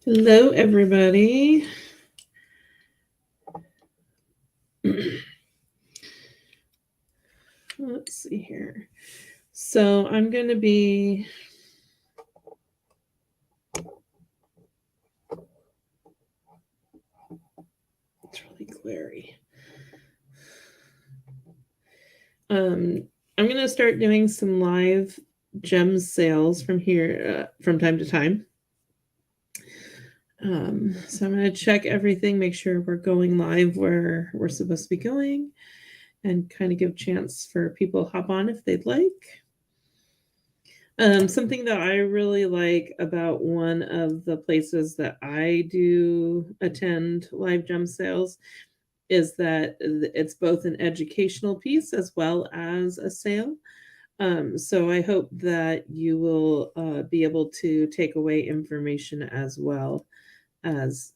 Hello, everybody. Let's see here. So I'm going to be it's really glary. I'm going to start doing some live gems sales from here from time to time. So I'm going to check everything, make sure we're going live where we're supposed to be going, and kind of give a chance for people to hop on if they'd like. Something that I really like about one of the places that I do attend live gem sales is that it's both an educational piece as well as a sale. So I hope that you will be able to take away information as well as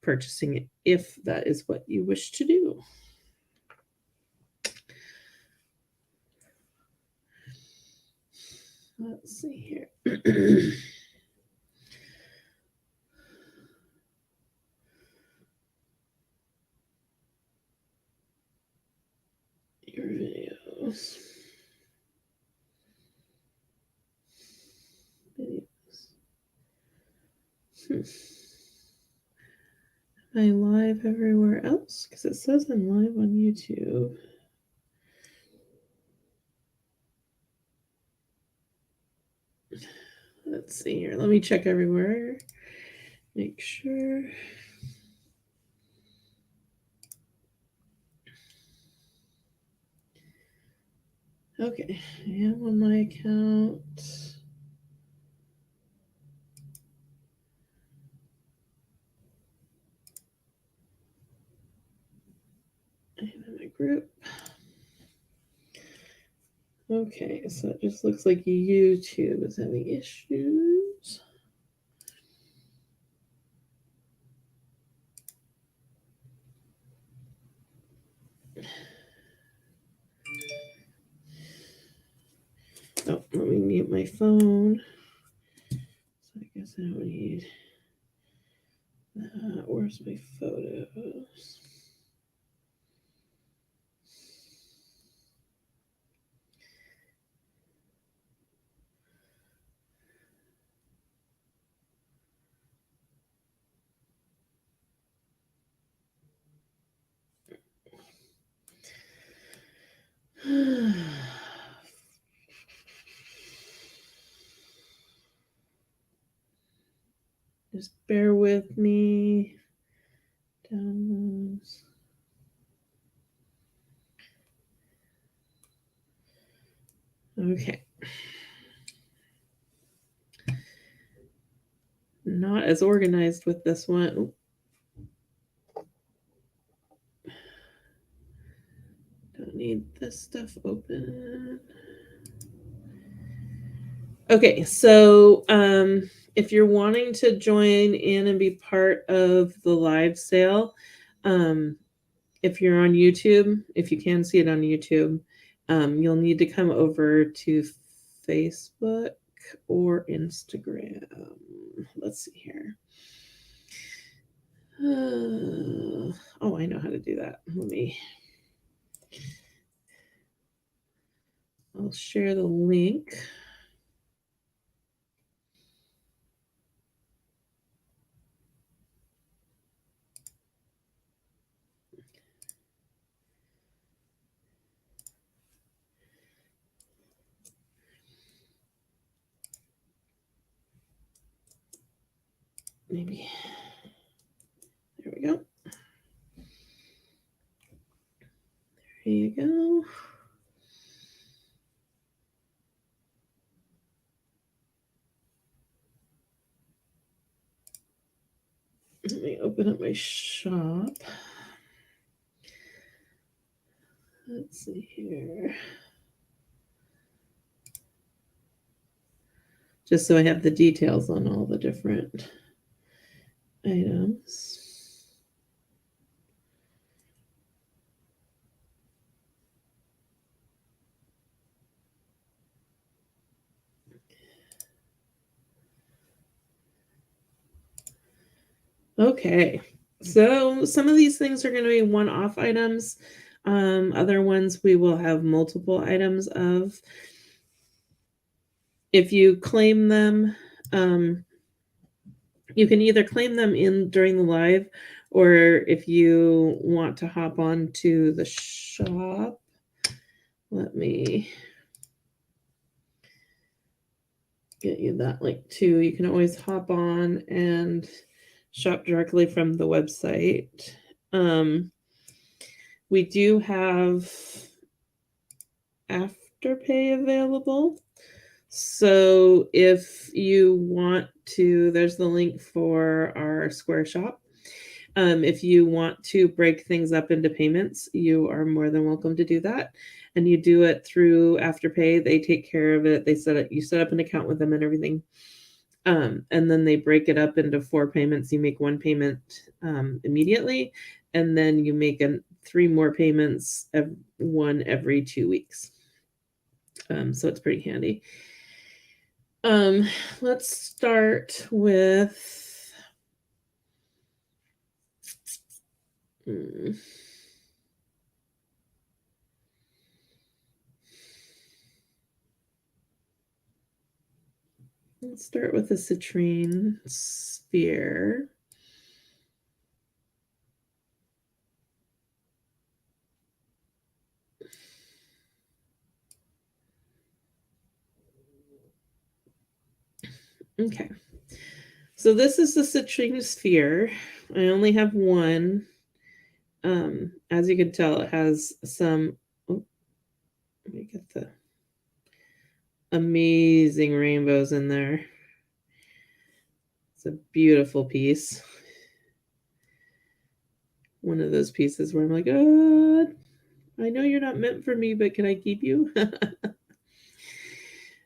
purchasing it if that is what you wish to do. Let's see here. Your videos. Am I live everywhere else? Because it says I'm live on YouTube. Let's see here. Let me check everywhere. Make sure. Okay, I am on my account. I am in my group. Okay, so it just looks like YouTube is having issues. Oh, let me mute my phone. So I guess I don't need that. Where's my photos? Just bear with me. Downloads. Okay. Not as organized with this one. Don't need this stuff open. Okay, so if you're wanting to join in and be part of the live sale, if you're on YouTube, if you can see it on YouTube, you'll need to come over to Facebook or Instagram. Let's see here. Oh, I know how to do that. I'll share the link. Maybe. There we go. There you go. Let me open up my shop. Let's see here. Just so I have the details on all the different items. Okay. So some of these things are going to be one-off items. Other ones we will have multiple items of. If you claim them, um, you can either claim them in during the live, or if you want to hop on to the shop, let me get you that link too. You can always hop on and shop directly from the website. We do have Afterpay available. So if you want to, there's the link for our Square Shop. If you want to break things up into payments, you are more than welcome to do that. And you do it through Afterpay. They take care of it. They set it, you set up an account with them and everything. And then they break it up into 4 payments. You make one payment immediately, and then you make 3 more payments, one every 2 weeks. So it's pretty handy. Let's start with let's start with the citrine sphere. Okay. So this is the citrine sphere. I only have one. As you can tell, it has some. Oh, let me get the amazing rainbows in there. It's a beautiful piece. One of those pieces where I'm like, oh, I know you're not meant for me, but can I keep you?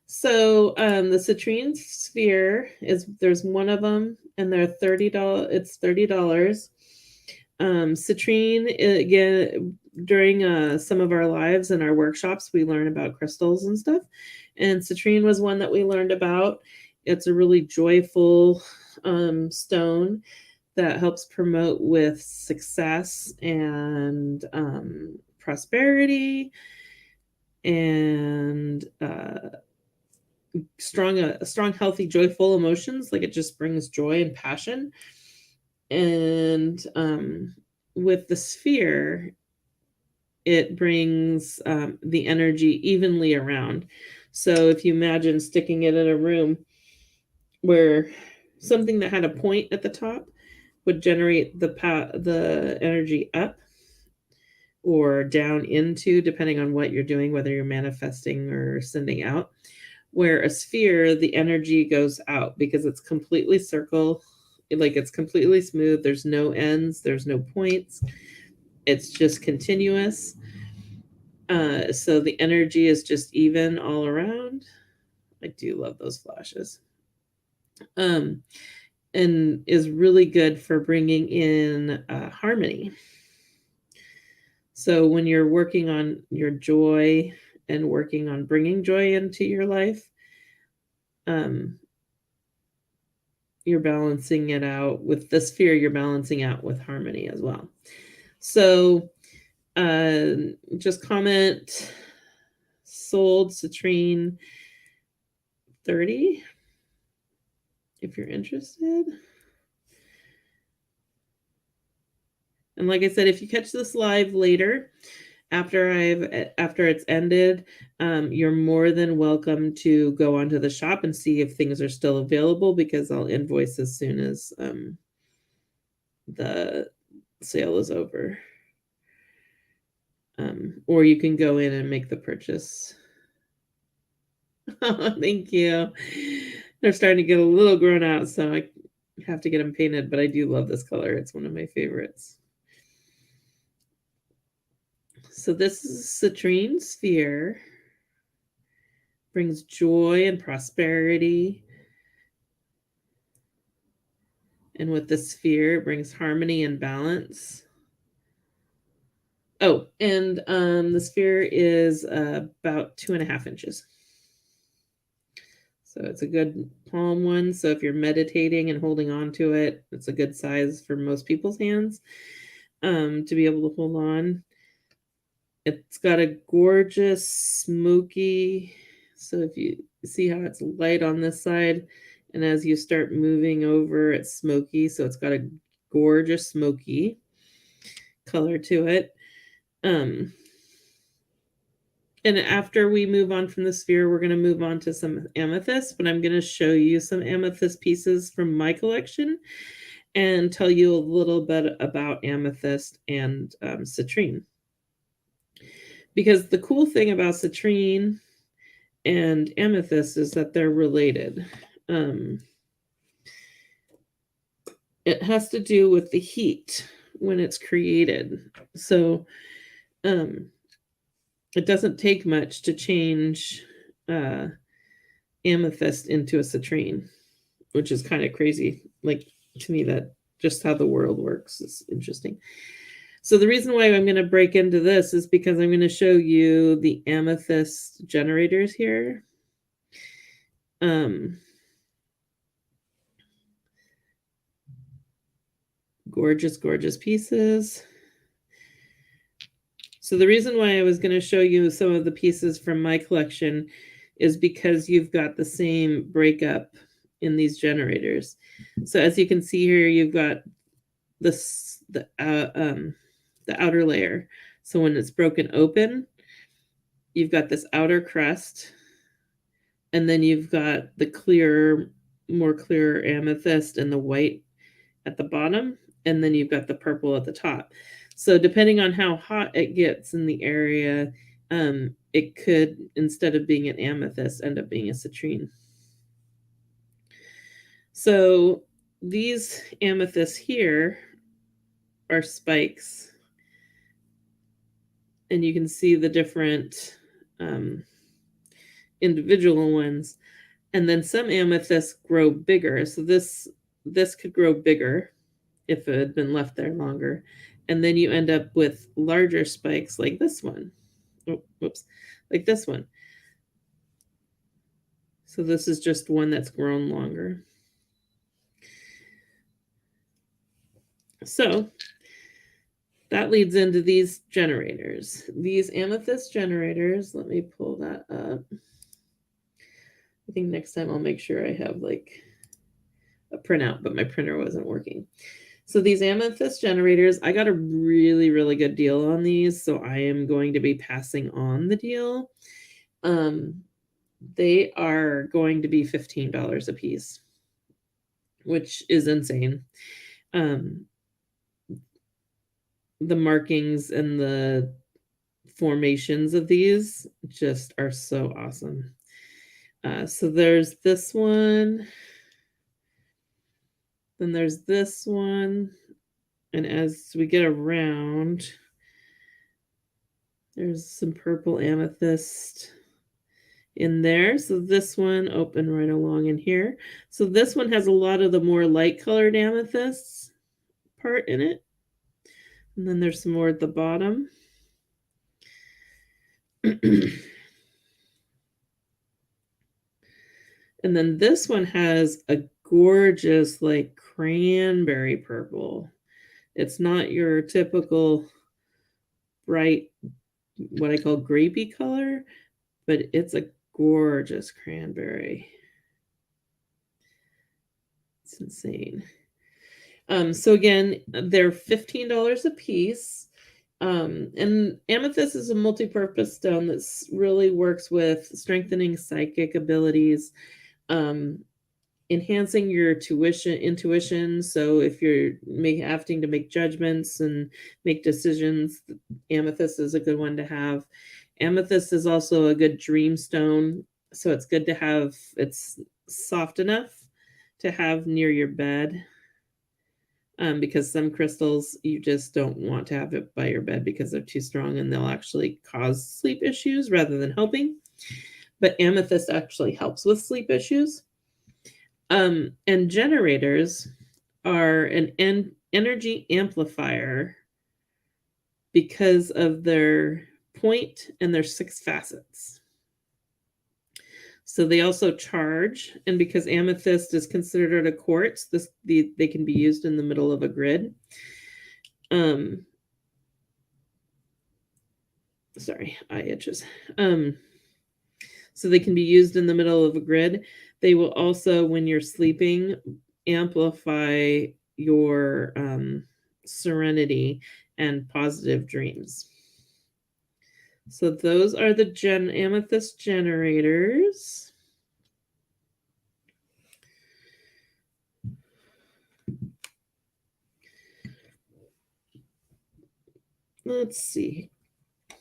So the citrine sphere there's one of them, and they're $30. It's $30. Citrine, again, during some of our lives and our workshops, we learn about crystals and stuff. And citrine was one that we learned about. It's a really joyful stone that helps promote with success and prosperity and strong, healthy, joyful emotions. Like, it just brings joy and passion. And with the sphere, it brings the energy evenly around. So if you imagine sticking it in a room where something that had a point at the top would generate the energy up or down into, depending on what you're doing, whether you're manifesting or sending out. Where a sphere, the energy goes out because it's completely circle, like it's completely smooth. There's no ends, there's no points. It's just continuous. So the energy is just even all around. I do love those flashes. And is really good for bringing in harmony. So when you're working on your joy and working on bringing joy into your life, you're balancing it out with the sphere. You're balancing out with harmony as well. So just comment sold citrine 30 if you're interested. And like I said, if you catch this live later, after it's ended, you're more than welcome to go onto the shop and see if things are still available, because I'll invoice as soon as the sale is over. Or you can go in and make the purchase. Oh, thank you. They're starting to get a little grown out, so I have to get them painted, but I do love this color. It's one of my favorites. So this is citrine sphere. Brings joy and prosperity. And with the sphere, it brings harmony and balance. Oh, and the sphere is about 2.5 inches. So it's a good palm one. So if you're meditating and holding on to it, it's a good size for most people's hands to be able to hold on. It's got a gorgeous smoky. So if you see how it's light on this side, and as you start moving over, it's smoky. So it's got a gorgeous smoky color to it. And after we move on from the sphere, we're going to move on to some amethyst, but I'm going to show you some amethyst pieces from my collection and tell you a little bit about amethyst and citrine. Because the cool thing about citrine and amethyst is that they're related. It has to do with the heat when it's created. So it doesn't take much to change amethyst into a citrine, which is kind of crazy. Like, to me, that just how the world works is interesting. So the reason why I'm going to break into this is because I'm going to show you the amethyst generators here. Gorgeous, gorgeous pieces. So the reason why I was going to show you some of the pieces from my collection is because you've got the same breakup in these generators. So as you can see here, you've got this the outer layer. So when it's broken open, you've got this outer crust, and then you've got the clear, more clear amethyst and the white at the bottom, and then you've got the purple at the top. So depending on how hot it gets in the area, it could, instead of being an amethyst, end up being a citrine. So these amethysts here are spikes, and you can see the different individual ones. And then some amethysts grow bigger. So this could grow bigger if it had been left there longer. And then you end up with larger spikes like this one. Oh, whoops, like this one. So this is just one that's grown longer. So that leads into these generators. These amethyst generators, let me pull that up. I think next time I'll make sure I have like a printout, but my printer wasn't working. So these amethyst generators, I got a really, really good deal on these. So I am going to be passing on the deal. They are going to be $15 a piece, which is insane. The markings and the formations of these just are so awesome. So there's this one. Then there's this one. And as we get around, there's some purple amethyst in there. So this one open right along in here. So this one has a lot of the more light colored amethysts part in it. And then there's some more at the bottom. And then this one has a gorgeous like cranberry purple. It's not your typical bright, what I call grapey color, but it's a gorgeous cranberry. It's insane. So again, they're $15 a piece. And amethyst is a multi-purpose stone that really works with strengthening psychic abilities, enhancing your intuition. So if you're having to make judgments and make decisions, amethyst is a good one to have. Amethyst is also a good dream stone. So it's good to have, it's soft enough to have near your bed. Because some crystals you just don't want to have it by your bed because they're too strong and they'll actually cause sleep issues rather than helping. But amethyst actually helps with sleep issues. And generators are an energy amplifier because of their point and their 6 facets. So they also charge, and because amethyst is considered a quartz, they can be used in the middle of a grid. Sorry, eye itches. So they can be used in the middle of a grid. They will also, when you're sleeping, amplify your serenity and positive dreams. So those are the amethyst generators. Let's see.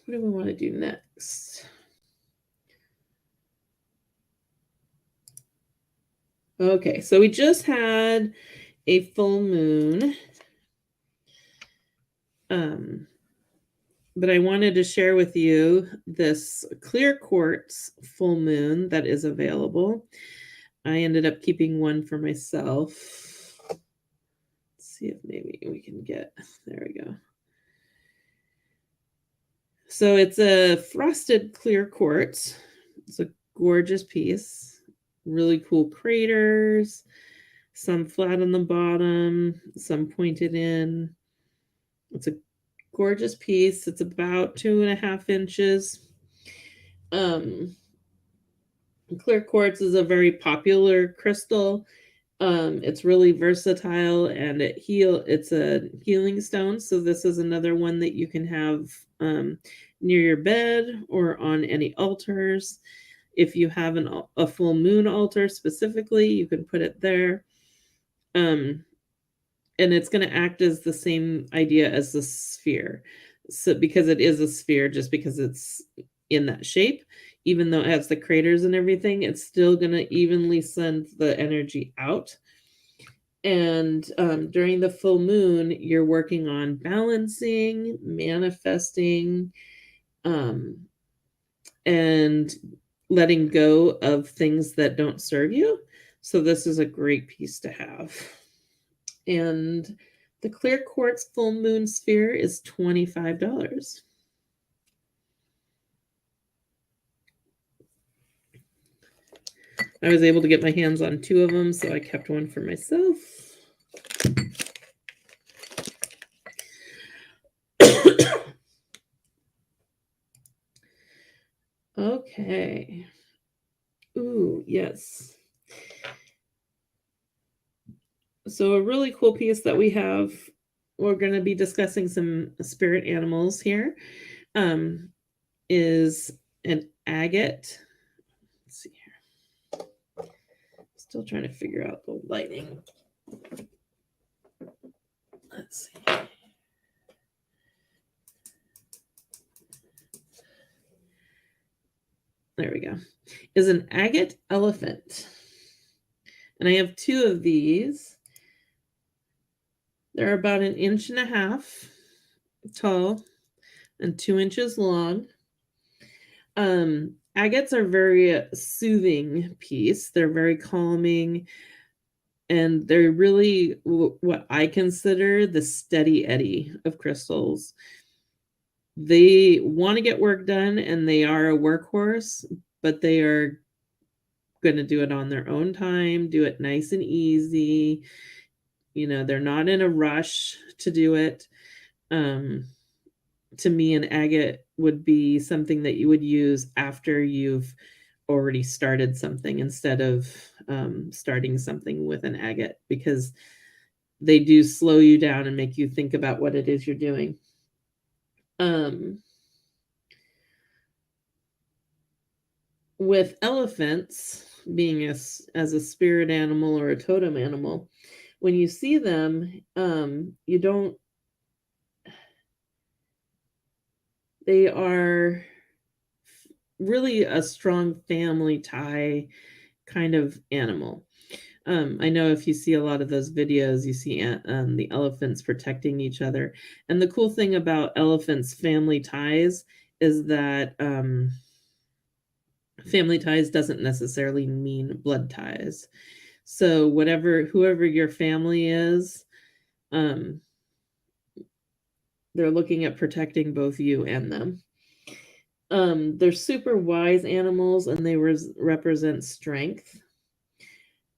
What do we want to do next? Okay, so we just had a full moon. But I wanted to share with you this clear quartz full moon that is available. I ended up keeping one for myself. Let's see if maybe we can get, there we go. So it's a frosted clear quartz. It's a gorgeous piece. Really cool craters, some flat on the bottom, some pointed in. It's a gorgeous piece. It's about 2.5 inches. Clear quartz is a very popular crystal. It's really versatile, and it's a healing stone. So this is another one that you can have near your bed or on any altars. If you have a full moon altar specifically, you can put it there. And it's going to act as the same idea as the sphere. So because it is a sphere, just because it's in that shape, even though it has the craters and everything, it's still going to evenly send the energy out. And during the full moon, you're working on balancing, manifesting, and letting go of things that don't serve you. So this is a great piece to have. And the clear quartz full moon sphere is $25. I was able to get my hands on 2 of them, so I kept one for myself. Okay. Ooh, yes. So a really cool piece that we have, we're going to be discussing some spirit animals here, is an agate. Let's see here. Still trying to figure out the lighting. Let's see. There we go. Is an agate elephant. And I have 2 of these. They're about 1.5 inches tall and 2 inches long. Agates are very soothing piece. They're very calming, and they're really what I consider the steady Eddie of crystals. They want to get work done, and they are a workhorse, but they are going to do it on their own time, do it nice and easy. You know, they're not in a rush to do it. To me, an agate would be something that you would use after you've already started something, instead of starting something with an agate, because they do slow you down and make you think about what it is you're doing. With elephants being as a spirit animal or a totem animal, when you see them, you don't, they are really a strong family tie kind of animal. I know if you see a lot of those videos, you see the elephants protecting each other. And the cool thing about elephants' family ties is that family ties doesn't necessarily mean blood ties. So whoever your family is, they're looking at protecting both you and them. They're super wise animals, and they represent strength.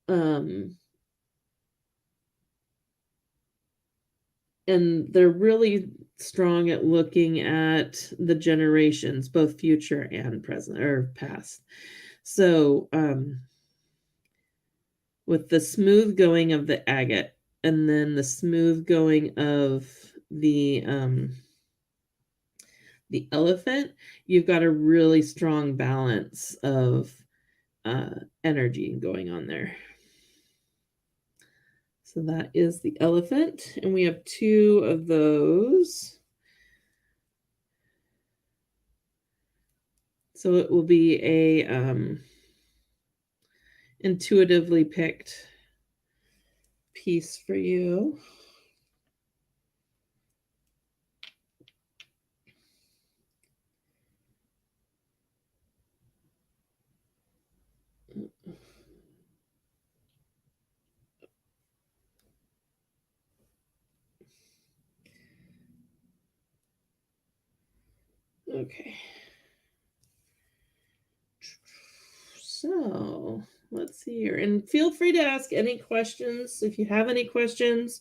Um, and they're really strong at looking at the generations, both future and present or past. So, with the smooth going of the agate, and then the smooth going of the elephant, you've got a really strong balance of energy going on there. So that is the elephant, and we have two of those. So it will be a intuitively picked piece for you. Okay. So let's see here. And feel free to ask any questions if you have any questions.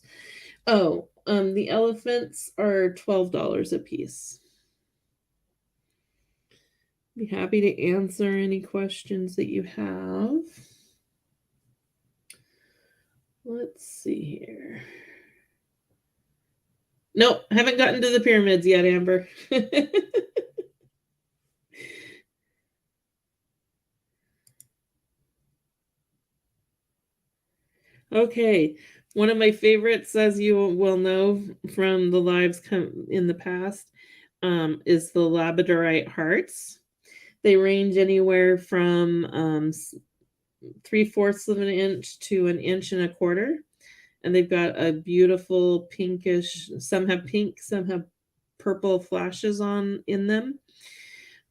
Oh, the elephants are $12 a piece. Be happy to answer any questions that you have. Let's see here. Nope, haven't gotten to the pyramids yet, Amber. Okay, one of my favorites, as you will know from the lives in the past, is the labradorite hearts. They range anywhere from 3/4 of an inch to an inch and a quarter, and they've got a beautiful pinkish. Some have pink, some have purple flashes on in them.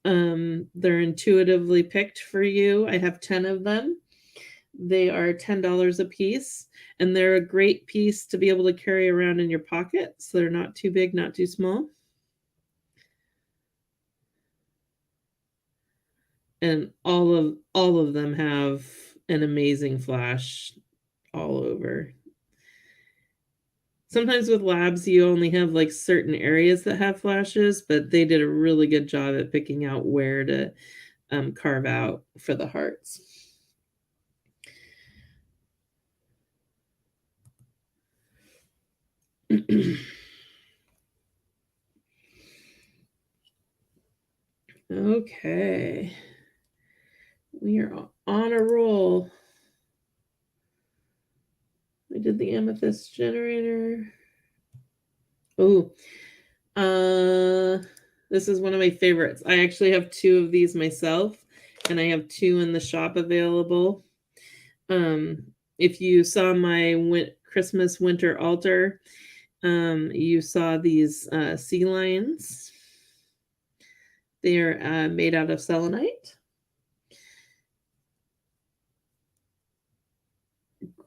They're intuitively picked for you. I have 10 of them. They are $10 a piece, and they're a great piece to be able to carry around in your pocket. So they're not too big, not too small. And all of them have an amazing flash all over. Sometimes with labs, you only have like certain areas that have flashes, but they did a really good job at picking out where to carve out for the hearts. Okay. We are on a roll. I did the amethyst generator. Oh, this is one of my favorites. I actually have two of these myself, and I have two in the shop available. If you saw my Christmas winter altar, you saw these sea lions. They are made out of selenite.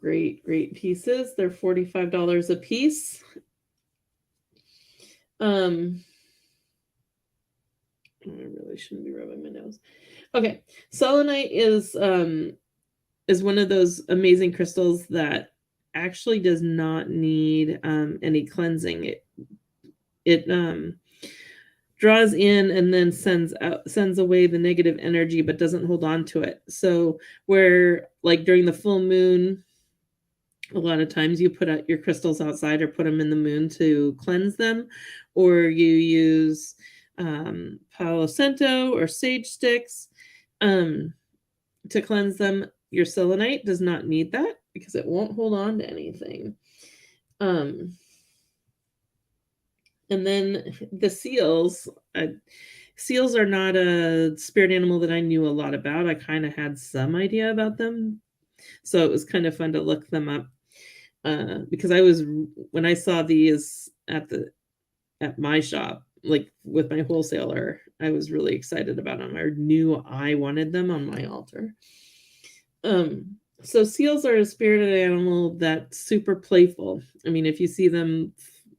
Great pieces. They're $45 a piece. I really shouldn't be rubbing my nose. Okay, selenite is one of those amazing crystals that actually does not need any cleansing. It draws in and then sends away the negative energy, but doesn't hold on to it. So where like during the full moon, a lot of times you put out your crystals outside or put them in the moon to cleanse them, or you use Palo Santo or sage sticks to cleanse them. Your selenite does not need that because it won't hold on to anything. And then the seals. Seals are not a spirit animal that I knew a lot about. I kind of had some idea about them, so it was kind of fun to look them up. Because when I saw these at my shop, like with my wholesaler, I was really excited about them. I knew I wanted them on my altar. So seals are a spirited animal that's super playful. I mean, if you see them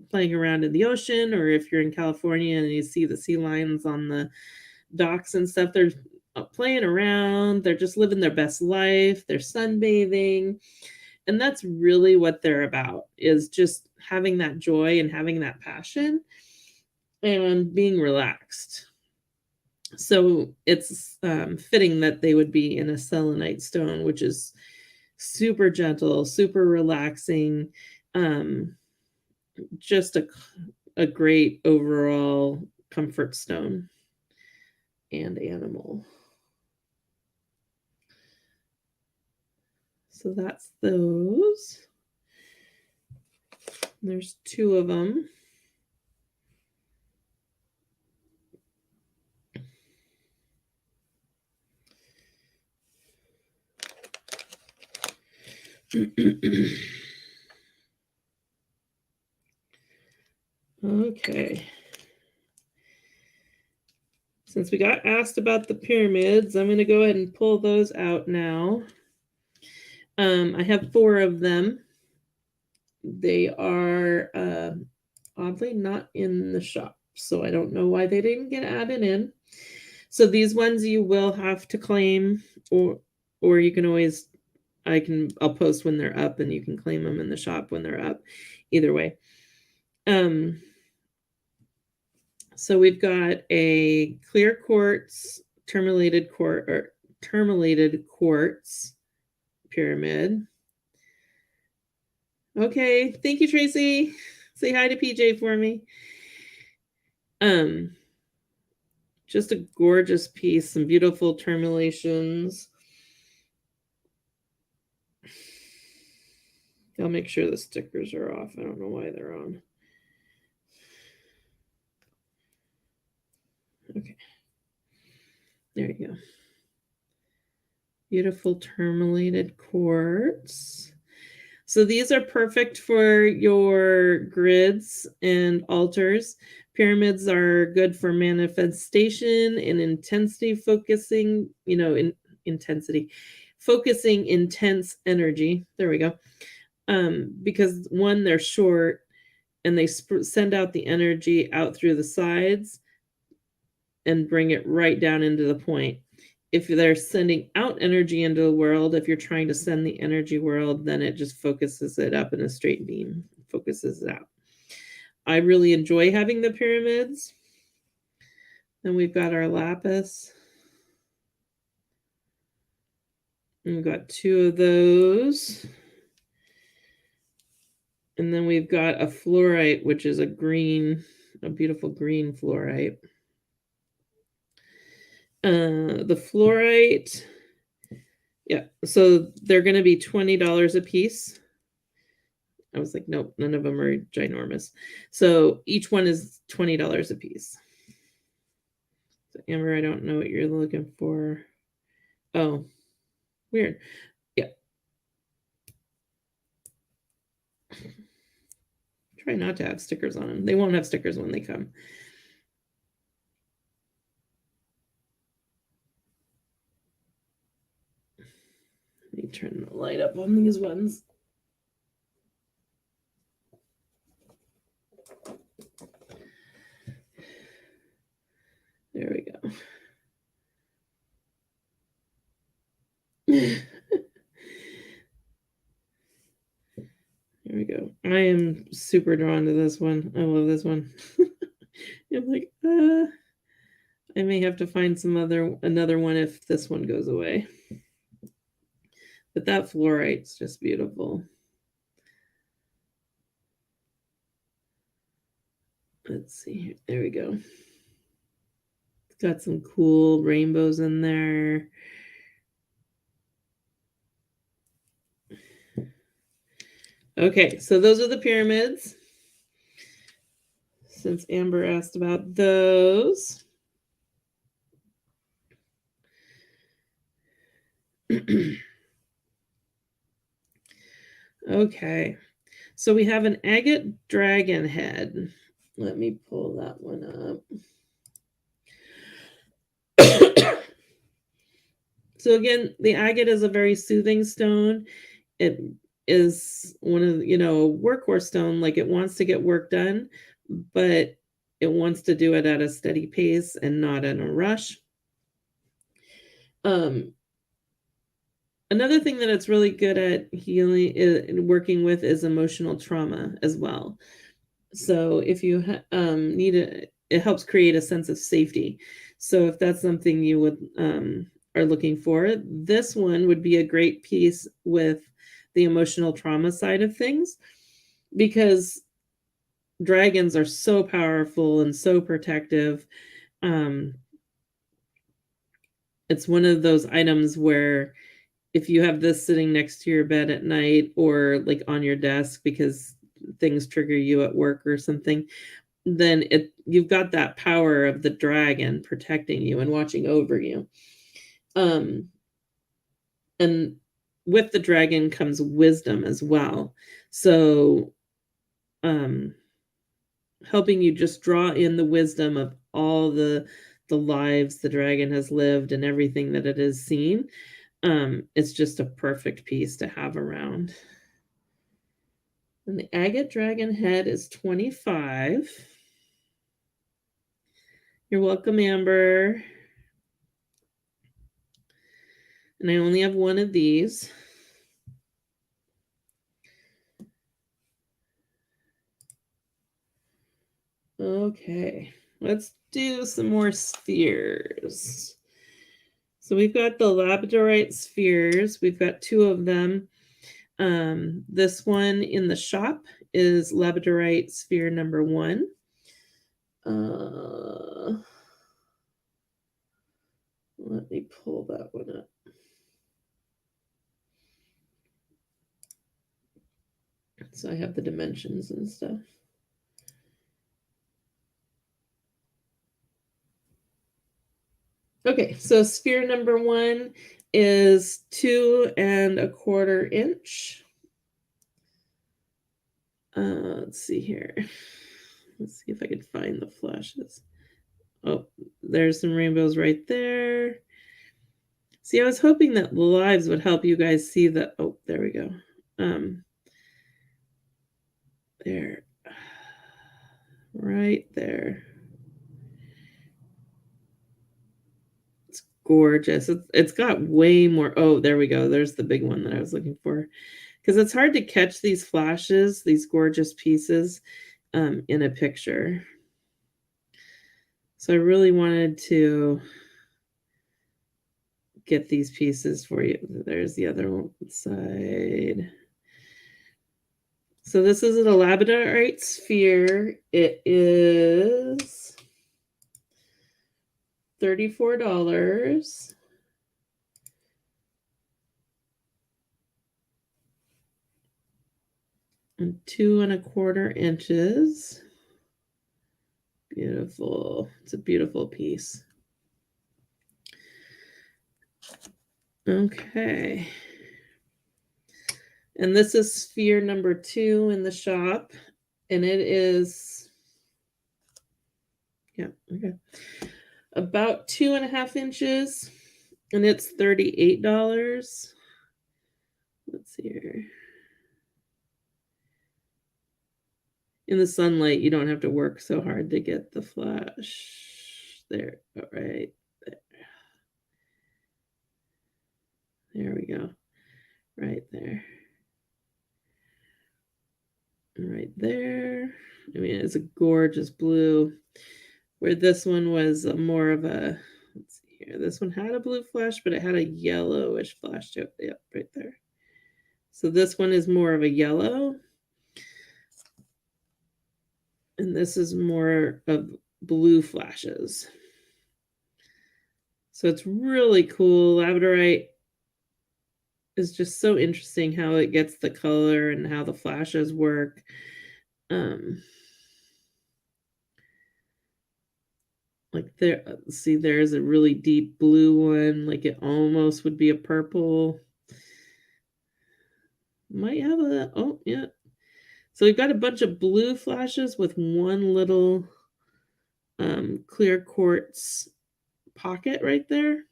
playing around in the ocean, or if you're in California and you see the sea lions on the docks and stuff. They're playing around. They're just living their best life. They're sunbathing. And that's really what they're about, is just having that joy and having that passion and being relaxed. So it's fitting that they would be in a selenite stone, which is super gentle, super relaxing, just a great overall comfort stone and animal. So that's those. There's 2 of them. Okay. Since we got asked about the pyramids, I'm going to go ahead and pull those out now. I have 4 of them. They are oddly not in the shop, so I don't know why they didn't get added in. So these ones you will have to claim, or you can always, I'll post when they're up and you can claim them in the shop when they're up. Either way. So we've got a clear quartz, tourmalated quartz pyramid. Okay, thank you, Tracy. Say hi to PJ for me. Just a gorgeous piece, some beautiful terminations. I'll make sure the stickers are off. I don't know why they're on. Okay. There you go. Beautiful tourmalated quartz. So these are perfect for your grids and altars. Pyramids are good for manifestation and intensity focusing, focusing intense energy. There we go. Because one, they're short and they send out the energy out through the sides and bring it right down into the point. If they're sending out energy into the world, if you're trying to send the energy world, then it just focuses it up in a straight beam, focuses it out. I really enjoy having the pyramids. Then we've got our lapis. And we've got 2 of those. And then we've got a fluorite, which is a beautiful green fluorite. The fluorite, yeah, so they're going to be $20 a piece. I was like, nope, none of them are ginormous. So each one is $20 a piece. So Amber, I don't know what you're looking for. Oh, weird. Yeah. Try not to have stickers on them. They won't have stickers when they come. Let me turn the light up on these ones. There we go. There we go. I am super drawn to this one. I love this one. I'm like, I may have to find another one if this one goes away. But that fluorite's just beautiful. Let's see. There we go. It's got some cool rainbows in there. Okay, so those are the pyramids. Since Amber asked about those. Okay, so we have an agate dragon head. Let me pull that one up. So again, the agate is a very soothing stone. It is one of, a workhorse stone, like it wants to get work done, but It wants to do it at a steady pace and not in a rush. Another thing that it's really good at healing and working with is emotional trauma as well. So if you need it helps create a sense of safety. So if that's something you would are looking for, this one would be a great piece with the emotional trauma side of things, because dragons are so powerful and so protective. It's one of those items where if you have this sitting next to your bed at night or like on your desk because things trigger you at work or something, then you've got that power of the dragon protecting you and watching over you. And with the dragon comes wisdom as well. So helping you just draw in the wisdom of all the lives the dragon has lived and everything that it has seen. It's just a perfect piece to have around. And the agate dragon head is $25. You're welcome, Amber. And I only have one of these. Okay, let's do some more spheres. So we've got the labradorite spheres. We've got two of them. This one in the shop is labradorite sphere number 1. Let me pull that one up. So I have the dimensions and stuff. Okay, so sphere number 1 is 2¼ inch. Let's see here. Let's see if I can find the flashes. Oh, there's some rainbows right there. See, I was hoping that the lives would help you guys see the, oh, there we go. There. Right there. It's gorgeous. It's got way more. Oh, there we go. There's the big one that I was looking for. Because it's hard to catch these flashes, these gorgeous pieces, in a picture. So I really wanted to get these pieces for you. There's the other side. So this is a labradorite sphere. It is $34. And 2¼ inches. Beautiful. It's a beautiful piece. Okay. And this is sphere number 2 in the shop. And it is, yeah, okay, about 2½ inches. And it's $38. Let's see here. In the sunlight, you don't have to work so hard to get the flash. There, all right. There we go. Right there. Right there. I mean, it's a gorgeous blue. Where this one was more of a, let's see here. This one had a blue flash, but it had a yellowish flash to it. Yep, right there. So this one is more of a yellow. And this is more of blue flashes. So it's really cool. Labradorite is just so interesting how it gets the color and how the flashes work. Like there, see, there's a really deep blue one, like it almost would be a purple. Might have a, oh, yeah. So we've got a bunch of blue flashes with one little clear quartz pocket right there.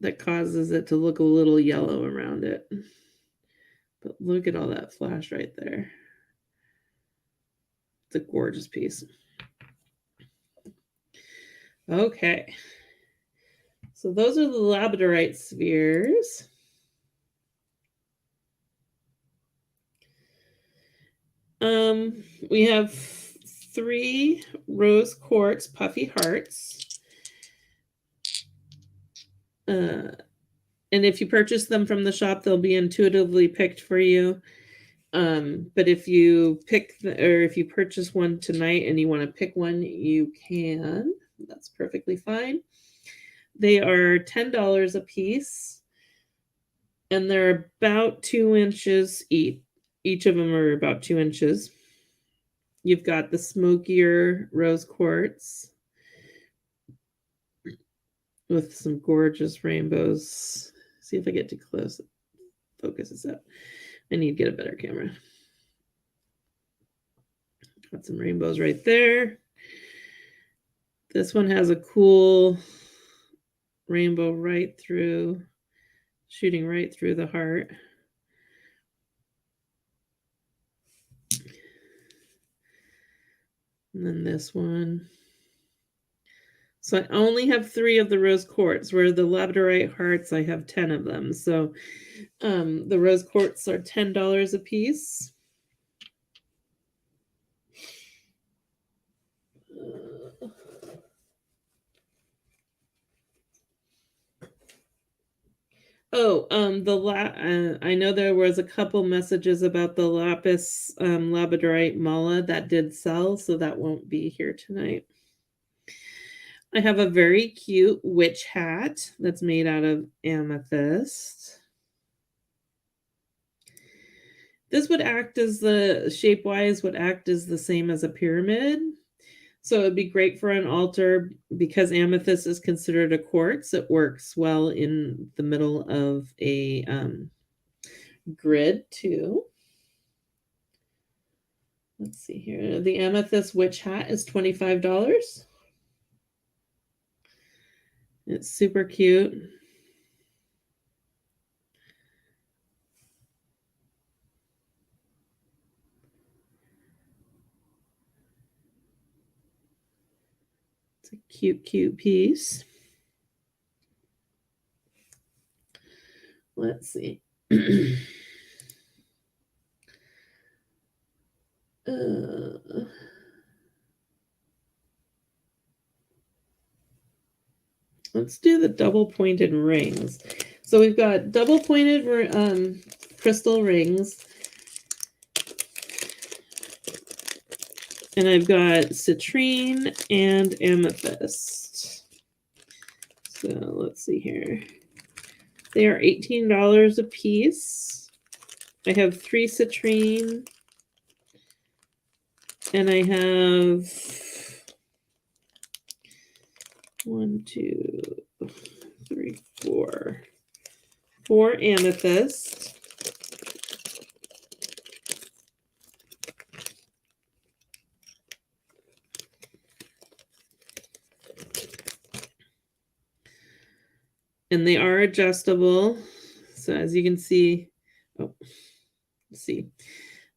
That causes it to look a little yellow around it. But look at all that flash right there. It's a gorgeous piece. Okay. So those are the labradorite spheres. We have 3 rose quartz puffy hearts. And if you purchase them from the shop, they'll be intuitively picked for you. But if you if you purchase one tonight and you want to pick one, you can. That's perfectly fine. They are $10 a piece, and they're about 2 inches each. Each of them are about 2 inches. You've got the smokier rose quartz with some gorgeous rainbows. See if I get too close. Focus this up. I need to get a better camera. Got some rainbows right there. This one has a cool rainbow right through, shooting right through the heart. And then this one. So I only have 3 of the rose quartz, where the labradorite hearts, I have 10 of them. So the rose quartz are $10 a piece. I know there was a couple messages about the lapis labradorite mala that did sell, so that won't be here tonight. I have a very cute witch hat that's made out of amethyst. This would act as shape-wise would act as the same as a pyramid. So it'd be great for an altar because amethyst is considered a quartz. It works well in the middle of a grid too. Let's see here. The amethyst witch hat is $25. It's super cute. It's a cute, cute piece. Let's see. Let's do the double pointed rings. So we've got double pointed crystal rings. And I've got citrine and amethyst. So let's see here. They are $18 a piece. I have 3 citrine. And I have 1, 2, 3, 4. 4 amethyst. And they are adjustable. So as you can see,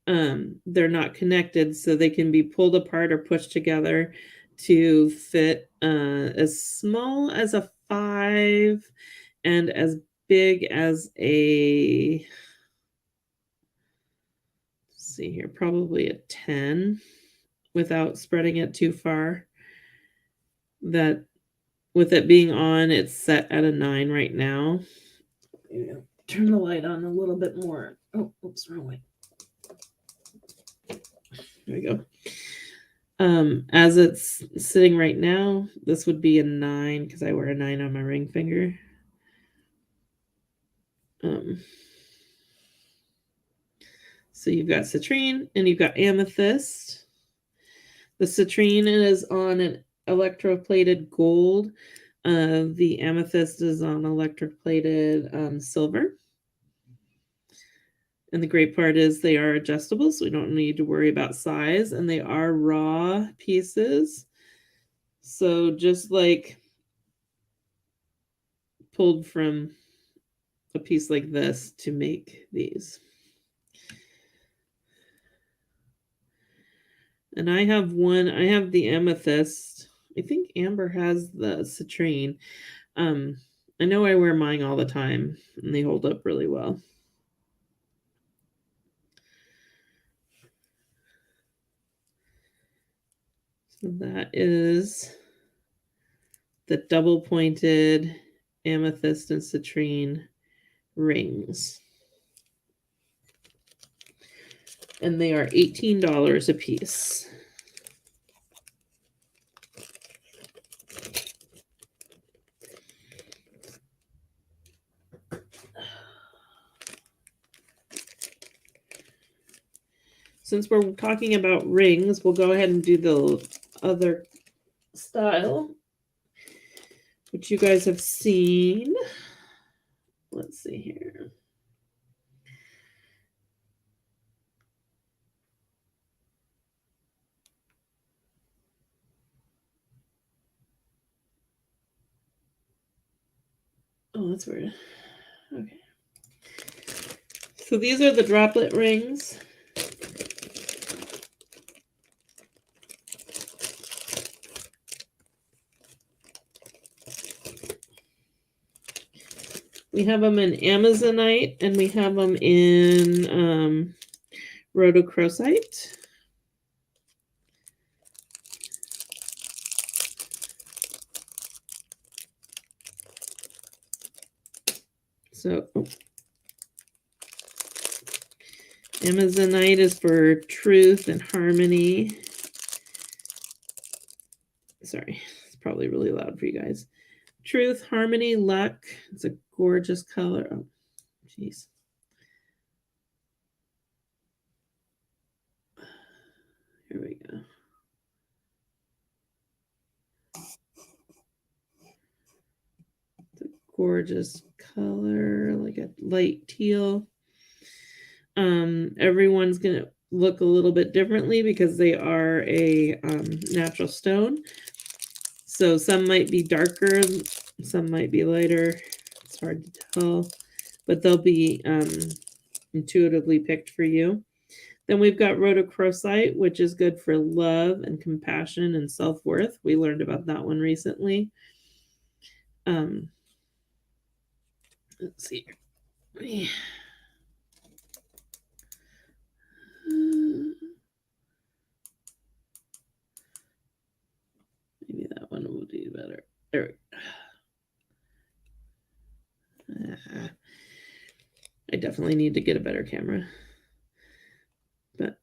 they're not connected, so they can be pulled apart or pushed together to fit as small as a 5 and as big as a, let's see here, probably a 10 without spreading it too far. That with it being on, it's set at a 9 right now. Turn the light on a little bit more. Oh, oops, wrong way. There we go. As it's sitting right now, this would be a 9 because I wear a 9 on my ring finger. So you've got citrine and you've got amethyst. The citrine is on an electroplated gold. The amethyst is on electroplated silver. And the great part is they are adjustable, so we don't need to worry about size. And they are raw pieces. So just like pulled from a piece like this to make these. And I have the amethyst. I think Amber has the citrine. I know I wear mine all the time, and they hold up really well. So that is the double pointed amethyst and citrine rings. And they are $18 a piece. Since we're talking about rings, we'll go ahead and do the other style, which you guys have seen. Let's see here. Oh, that's weird. Okay. So these are the droplet rings. We have them in Amazonite and we have them in rhodochrosite. So Amazonite is for truth and harmony. Sorry, it's probably really loud for you guys. Truth, harmony, luck. It's a gorgeous color. Oh, jeez. Here we go. It's a gorgeous color, like a light teal. Everyone's going to look a little bit differently because they are a natural stone. So some might be darker, some might be lighter. It's hard to tell, but they'll be intuitively picked for you. Then we've got rhodochrosite, which is good for love and compassion and self-worth. We learned about that one recently. Let's see. Maybe that one will do better. There we go. I definitely need to get a better camera. But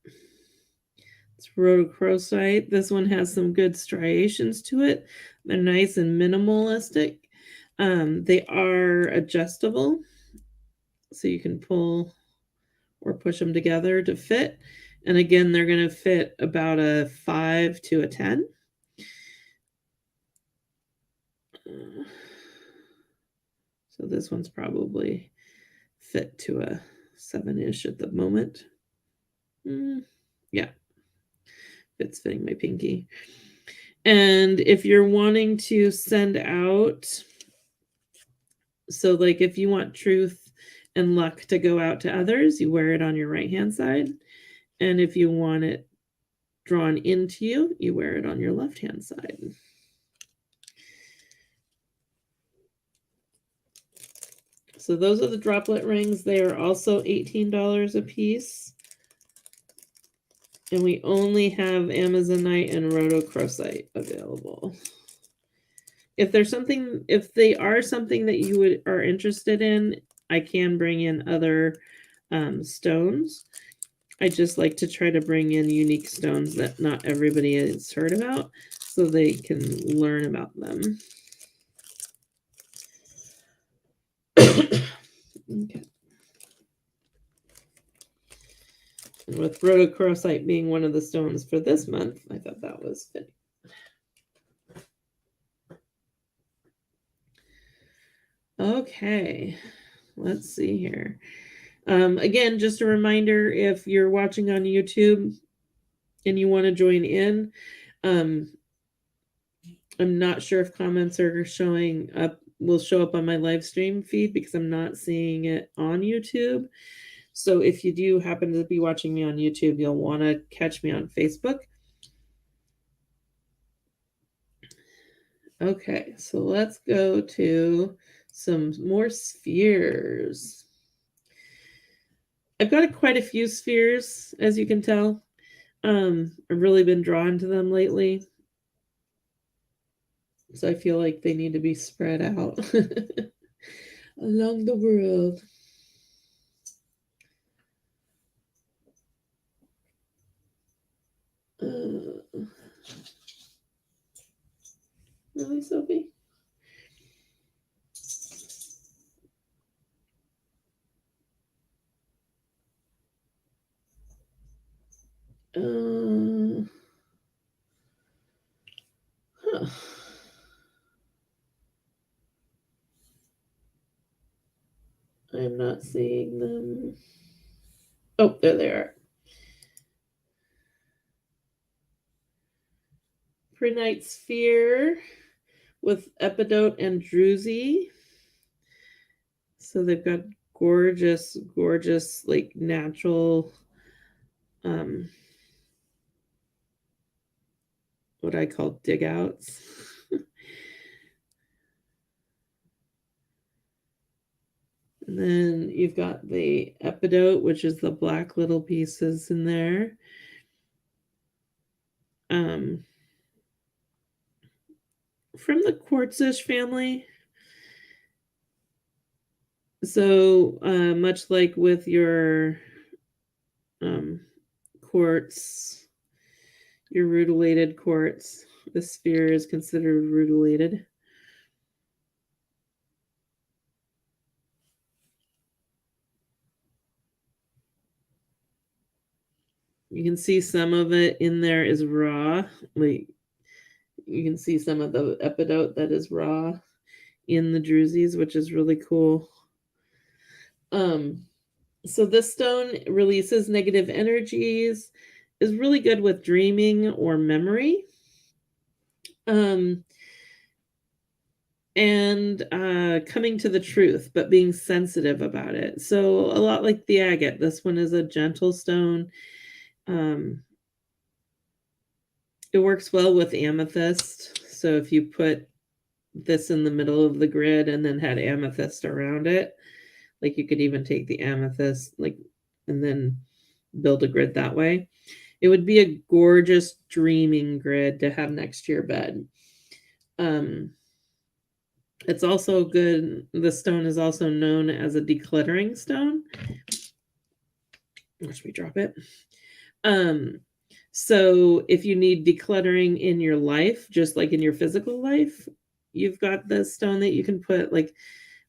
it's rhodochrosite. This one has some good striations to it. They're nice and minimalistic. They are adjustable, so you can pull or push them together to fit. And again, they're going to fit about a 5 to a 10. So this one's probably fit to a 7-ish at the moment. Yeah, it's fitting my pinky. And if you're wanting to send out, so like if you want truth and luck to go out to others, you wear it on your right hand side. And if you want it drawn into you, you wear it on your left hand side. So those are the droplet rings. They are also $18 a piece. And we only have Amazonite and rhodochrosite available. If they are something that you are interested in, I can bring in other stones. I just like to try to bring in unique stones that not everybody has heard about so they can learn about them. Okay. And with rhodochrosite being one of the stones for this month, I thought that was fitting. Okay, let's see here. Again, just a reminder, if you're watching on YouTube and you want to join in, I'm not sure if comments are will show up on my live stream feed because I'm not seeing it on YouTube. So if you do happen to be watching me on YouTube, you'll want to catch me on Facebook. Okay, so let's go to some more spheres. I've got quite a few spheres, as you can tell. I've really been drawn to them lately. So I feel like they need to be spread out along the world. Really, Sophie? Huh. I'm not seeing them. Oh, there they are. Prenite sphere with epidote and druzy. So they've got gorgeous, gorgeous, like natural, what I call dig outs. And then you've got the epidote, which is the black little pieces in there. From the quartzish family. So much like with your quartz, your rutilated quartz, the sphere is considered rutilated. You can see some of it in there is raw. Like you can see some of the epidote that is raw in the druzies, which is really cool. So this stone releases negative energies, is really good with dreaming or memory. And coming to the truth, but being sensitive about it. So a lot like the agate, this one is a gentle stone. It works well with amethyst. So if you put this in the middle of the grid and then had amethyst around it, like you could even take the amethyst like and then build a grid that way. It would be a gorgeous dreaming grid to have next to your bed. It's also good. The stone is also known as a decluttering stone. Watch me drop it. So if you need decluttering in your life, just like in your physical life, you've got the stone that you can put like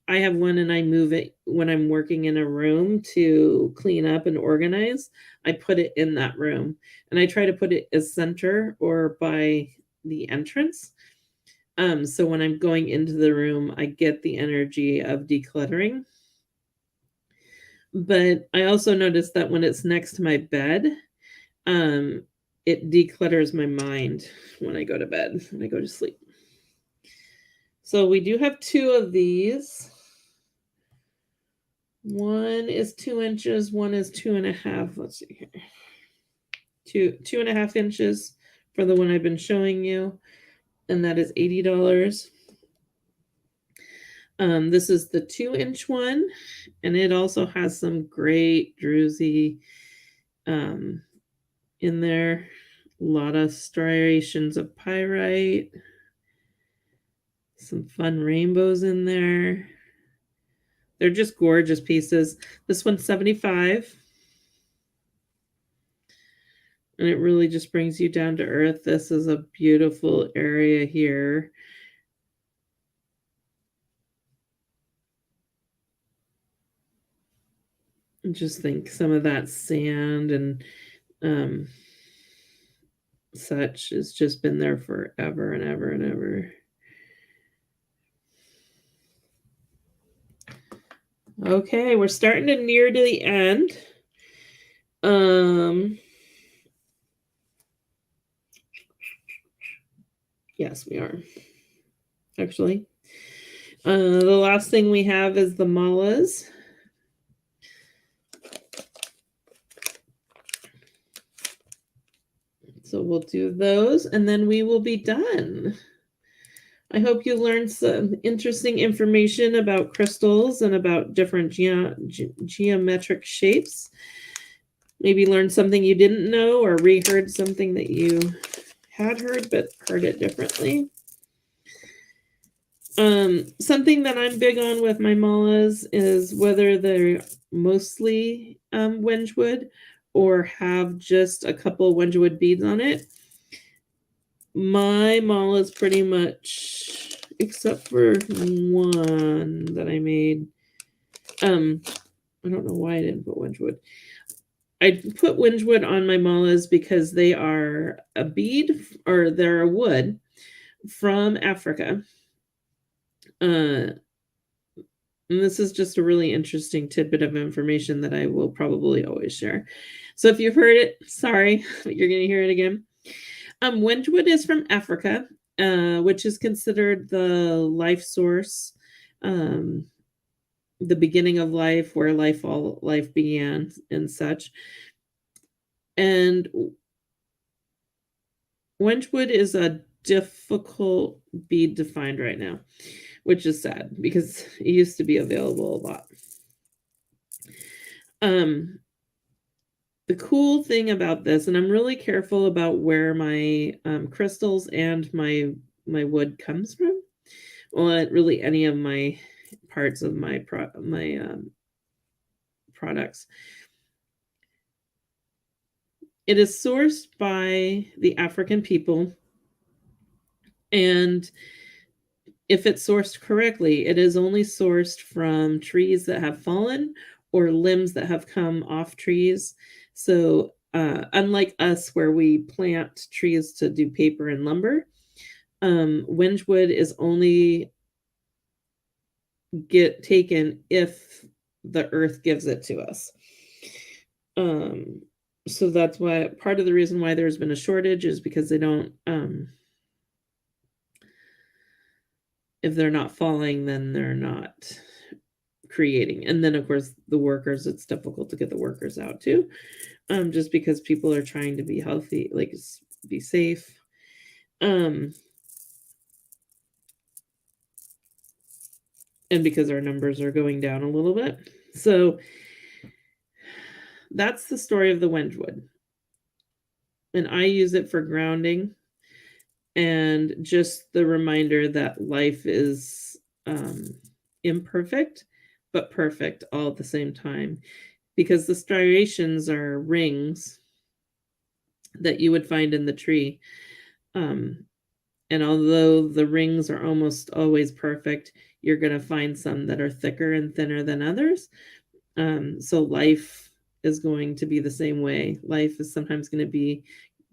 I have one and I move it when I'm working in a room to clean up and organize. I put it in that room and I try to put it as center or by the entrance. So when I'm going into the room, I get the energy of decluttering. But I also noticed that when it's next to my bed, it declutters my mind when I go to bed, when I go to sleep. So we do have two of these. One is 2 inches, one is 2.5. Let's see here. 2.5 inches for the one I've been showing you, and that is $80. This is the 2-inch one, and it also has some great druzy in there. A lot of striations of pyrite, some fun rainbows in there. They're just gorgeous pieces. This one's 75. And it really just brings you down to earth. This is a beautiful area here. Just think some of that sand and such has just been there forever and ever and ever. Okay, we're starting to near to the end. Yes, we are. Actually. The last thing we have is the malas. So we'll do those and then we will be done. I hope you learned some interesting information about crystals and about different geometric shapes. Maybe learned something you didn't know or reheard something that you had heard but heard it differently. Something that I'm big on with my malas is whether they're mostly Wedgwood or have just a couple Wedgwood beads on it. My mala is pretty much, except for one that I made. I don't know why I didn't put Wedgwood. I put Wedgwood on my malas because they are a bead, or they're a wood from Africa. And this is just a really interesting tidbit of information that I will probably always share. So if you've heard it, sorry, you're going to hear it again. Wedgwood is from Africa, which is considered the life source, the beginning of life, where all life began and such. And Wedgwood is a difficult bead to find right now, which is sad because it used to be available a lot. The cool thing about this, and I'm really careful about where my crystals and my wood comes from. Well, really any of my parts of my products. It is sourced by the African people, and if it's sourced correctly, it is only sourced from trees that have fallen or limbs that have come off trees. So unlike us, where we plant trees to do paper and lumber, Wedgwood is only get taken if the earth gives it to us. So that's why part of the reason why there's been a shortage is because they don't, if they're not falling, then they're not creating. And then of course the workers, it's difficult to get the workers out too, just because people are trying to be healthy, like be safe. And because our numbers are going down a little bit. So that's the story of the Wedgwood. And I use it for grounding and just the reminder that life is imperfect, but perfect all at the same time. Because the striations are rings that you would find in the tree. And although the rings are almost always perfect, you're going to find some that are thicker and thinner than others. So life is going to be the same way. Life is sometimes going to be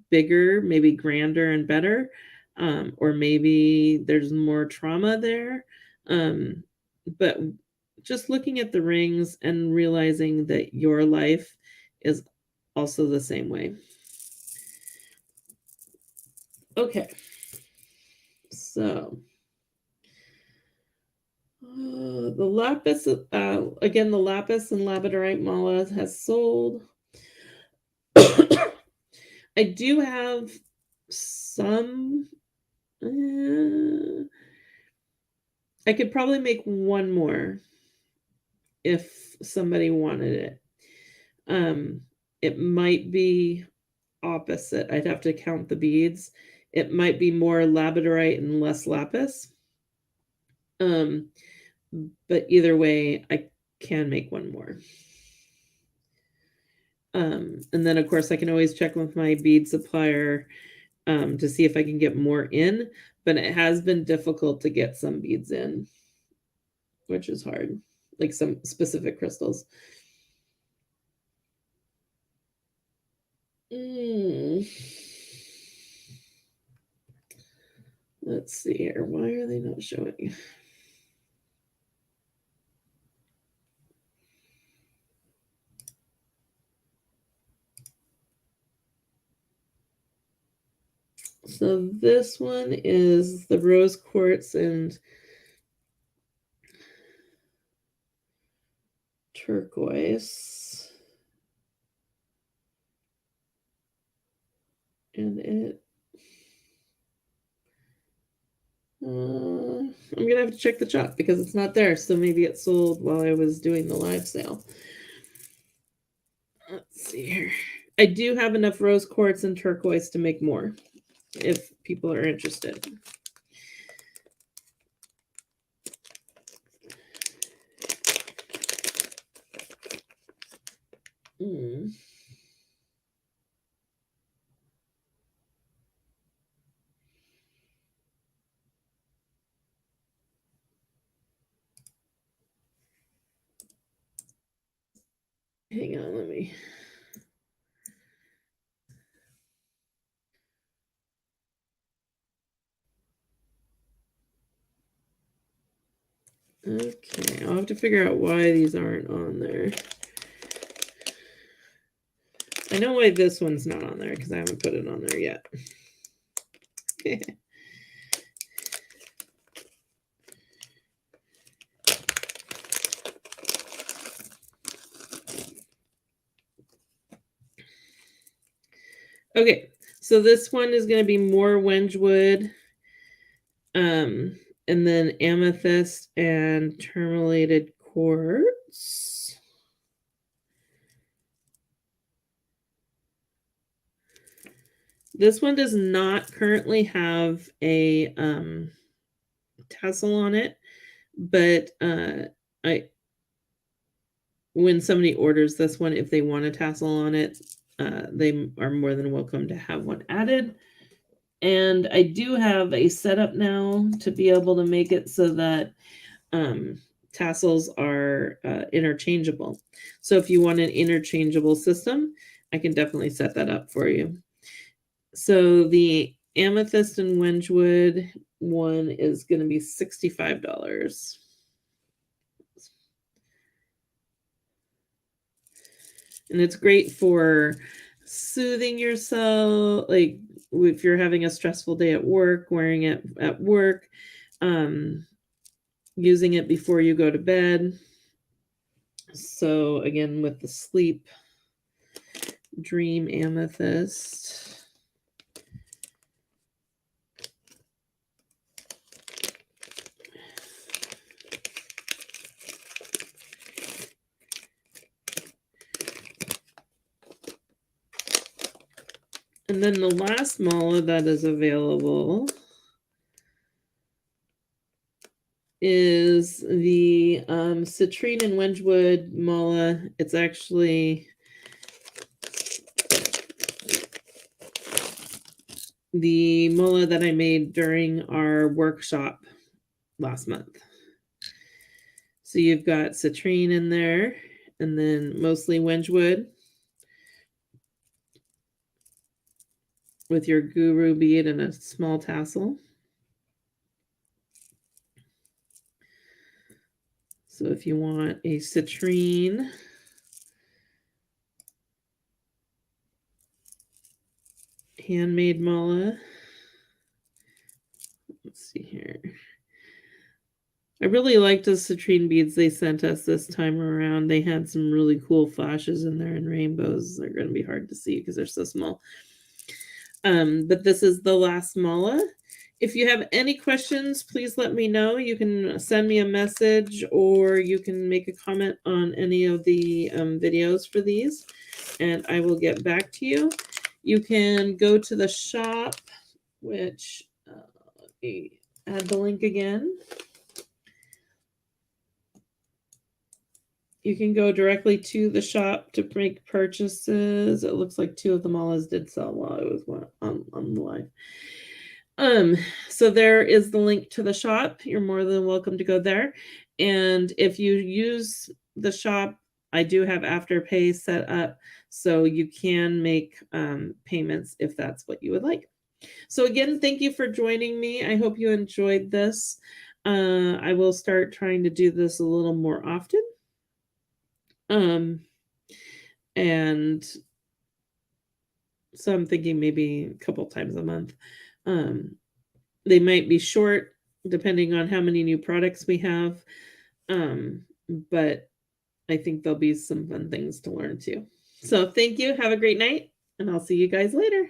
bigger, maybe grander and better, or maybe there's more trauma there. But just looking at the rings and realizing that your life is also the same way. Okay. So the lapis, again, the lapis and labradorite mala has sold. I do have some. I could probably make one more if somebody wanted it. It might be opposite. I'd have to count the beads. It might be more labradorite and less lapis. But either way, I can make one more. And then of course I can always check with my bead supplier to see if I can get more in, but it has been difficult to get some beads in, which is hard, like some specific crystals. Let's see here. Why are they not showing? So this one is the rose quartz and turquoise. And I'm gonna have to check the shop because it's not there. So maybe it sold while I was doing the live sale. Let's see here. I do have enough rose quartz and turquoise to make more if people are interested. Hmm. Hang on, let me. Okay, I'll have to figure out why these aren't on there. I know why this one's not on there because I haven't put it on there yet. Okay, so this one is going to be more Wedgwood, and then amethyst and tourmalated quartz. This one does not currently have a tassel on it, but when somebody orders this one, if they want a tassel on it, they are more than welcome to have one added. And I do have a setup now to be able to make it so that tassels are interchangeable. So if you want an interchangeable system, I can definitely set that up for you. So the amethyst and Wedgwood one is going to be $65. And it's great for soothing yourself, like if you're having a stressful day at work, wearing it at work, using it before you go to bed. So again, with the sleep dream amethyst. And then the last mala that is available is the citrine and Wedgwood mala. It's actually the mala that I made during our workshop last month. So you've got citrine in there, and then mostly Wedgwood with your guru bead and a small tassel. So if you want a citrine handmade mala, let's see here. I really liked the citrine beads they sent us this time around. They had some really cool flashes in there and rainbows. They're going to be hard to see because they're so small. But this is the last mala. If you have any questions, please let me know. You can send me a message or you can make a comment on any of the videos for these, and I will get back to you. You can go to the shop, which let me add the link again. You can go directly to the shop to make purchases. It looks like 2 of the malas did sell while I was on the live. So there is the link to the shop. You're more than welcome to go there. And if you use the shop, I do have Afterpay set up, so you can make payments if that's what you would like. So again, thank you for joining me. I hope you enjoyed this. I will start trying to do this a little more often. And so I'm thinking maybe a couple times a month. They might be short depending on how many new products we have. But I think there'll be some fun things to learn too. So thank you. Have a great night, and I'll see you guys later.